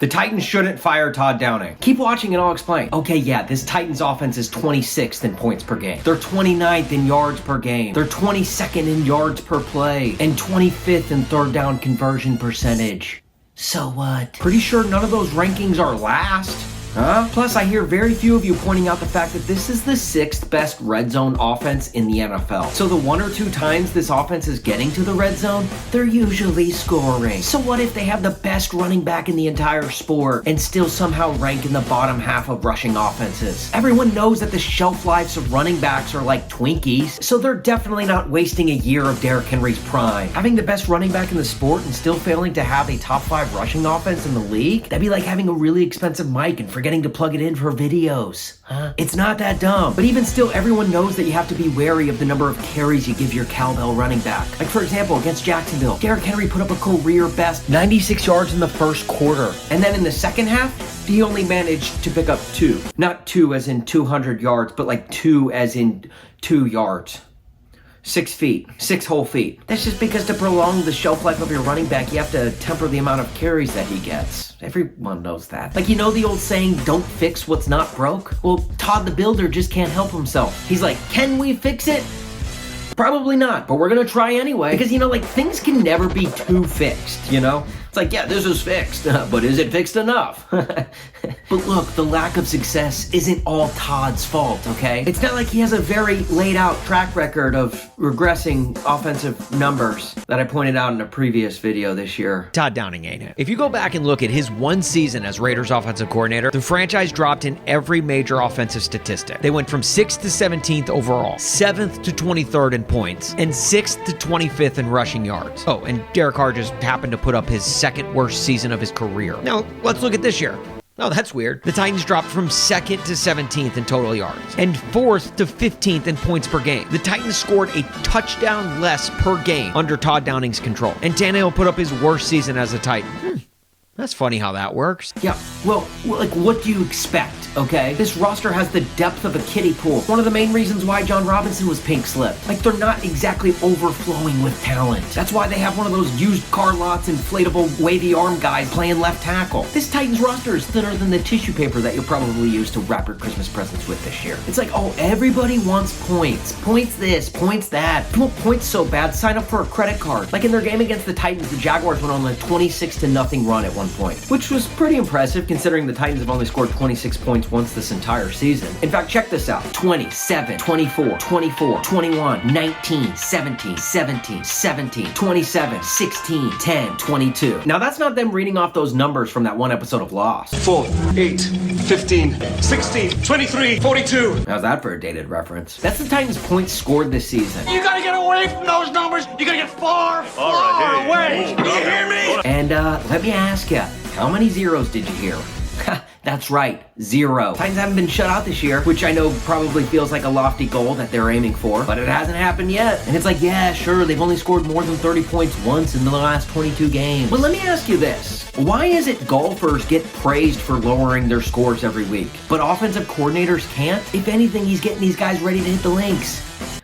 The Titans shouldn't fire Todd Downing. Keep watching and I'll explain. Okay, yeah, this Titans offense is 26th in points per game. They're 29th in yards per game. They're 22nd in yards per play. And 25th in third down conversion percentage. So what? Pretty sure none of those rankings are last. Huh? Plus, I hear very few of you pointing out the fact that this is the 6th best red zone offense in the NFL. So the 1 or 2 times this offense is getting to the red zone, they're usually scoring. So what if they have the best running back in the entire sport and still somehow rank in the bottom half of rushing offenses? Everyone knows that the shelf lives of running backs are like Twinkies, so they're definitely not wasting a year of Derrick Henry's prime. Having the best running back in the sport and still failing to have a top 5 rushing offense in the league? That'd be like having a really expensive mic and forgetting to plug it in for videos. Huh? It's not that dumb. But even still, everyone knows that you have to be wary of the number of carries you give your cowbell running back. Like for example, against Jacksonville, Derrick Henry put up a career best 96 yards in the first quarter. And then in the second half, he only managed to pick up 2. Not 2 as in 200 yards, but like 2 as in 2 yards. 6 feet. 6 whole feet. That's just because to prolong the shelf life of your running back, you have to temper the amount of carries that he gets. Everyone knows that. Like, you know the old saying, don't fix what's not broke? Well, Todd the Builder just can't help himself. He's like, can we fix it? Probably not, but we're gonna try anyway. Because, you know, like, things can never be too fixed, you know? It's like, yeah, this is fixed, but is it fixed enough? But look, the lack of success isn't all Todd's fault, okay? It's not like he has a very laid out track record of regressing offensive numbers that I pointed out in a previous video this year. Todd Downing ain't it. If you go back and look at his one season as Raiders offensive coordinator, the franchise dropped in every major offensive statistic. They went from 6th to 17th overall, 7th to 23rd in points, and 6th to 25th in rushing yards. Oh, and Derek Carr just happened to put up his second worst season of his career. Now, let's look at this year. Oh, that's weird. The Titans dropped from 2nd to 17th in total yards and 4th to 15th in points per game. The Titans scored a touchdown less per game under Todd Downing's control. And Tannehill put up his worst season as a Titan. That's funny how that works. Yeah, well, like, what do you expect, okay? This roster has the depth of a kiddie pool. One of the main reasons why John Robinson was pink slipped. Like, they're not exactly overflowing with talent. That's why they have one of those used car lots, inflatable, wavy arm guys playing left tackle. This Titans roster is thinner than the tissue paper that you'll probably use to wrap your Christmas presents with this year. It's like, oh, everybody wants points. Points this, points that. If you want points so bad, sign up for a credit card. Like in their game against the Titans, the Jaguars went on a 26-0 run at one point, which was pretty impressive considering the Titans have only scored 26 points once this entire season. In fact, check this out. 27, 24, 24, 21, 19, 17, 17, 17, 27, 16, 10, 22. Now that's not them reading off those numbers from that one episode of Lost. 4, 8, 15, 16, 23, 42. How's that for a dated reference? That's the Titans' points scored this season. You gotta get away from those numbers. You gotta get far away. You hear me? And let me ask you, how many zeros did you hear? That's right, 0. Titans haven't been shut out this year, which I know probably feels like a lofty goal that they're aiming for, but it hasn't happened yet. And it's like, yeah, sure, they've only scored more than 30 points once in the last 22 games. Well, let me ask you this. Why is it golfers get praised for lowering their scores every week, but offensive coordinators can't? If anything, he's getting these guys ready to hit the links,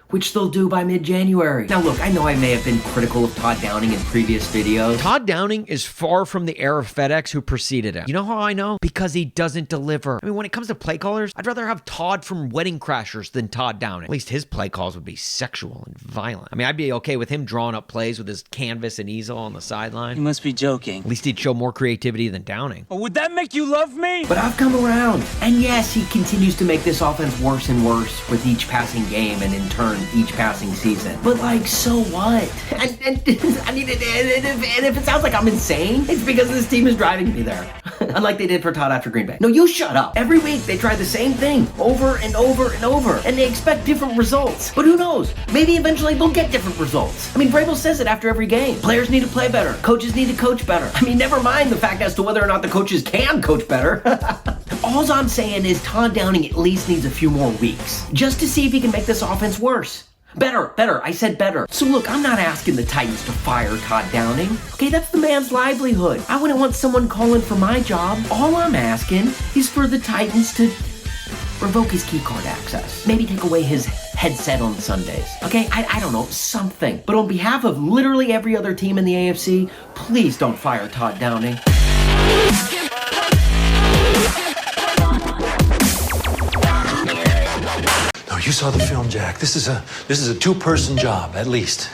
which they'll do by mid-January. Now look, I know I may have been critical of Todd Downing in previous videos. Todd Downing is far from the heir of FedEx who preceded him. You know how I know? Because he doesn't deliver. I mean, when it comes to play callers, I'd rather have Todd from Wedding Crashers than Todd Downing. At least his play calls would be sexual and violent. I mean, I'd be okay with him drawing up plays with his canvas and easel on the sideline. You must be joking. At least he'd show more creativity than Downing. Oh, would that make you love me? But I've come around. And yes, he continues to make this offense worse and worse with each passing game and in turn, each passing season. But like, so what? And I mean, and if it sounds like I'm insane, it's because this team is driving me there. Unlike they did for Todd after Green Bay. No, you shut up. Every week they try the same thing over and over and over, and they expect different results. But who knows? Maybe eventually they'll get different results. I mean, Vrabel says it after every game. Players need to play better. Coaches need to coach better. I mean, never mind the fact as to whether or not the coaches can coach better. All I'm saying is Todd Downing at least needs a few more weeks, just to see if he can make this offense worse. Better. I said better. So look, I'm not asking the Titans to fire Todd Downing. Okay, that's the man's livelihood. I wouldn't want someone calling for my job. All I'm asking is for the Titans to revoke his key card access. Maybe take away his headset on Sundays. Okay, I don't know, something. But on behalf of literally every other team in the AFC, please don't fire Todd Downing. you saw the film, Jack. This is a two-person job, at least.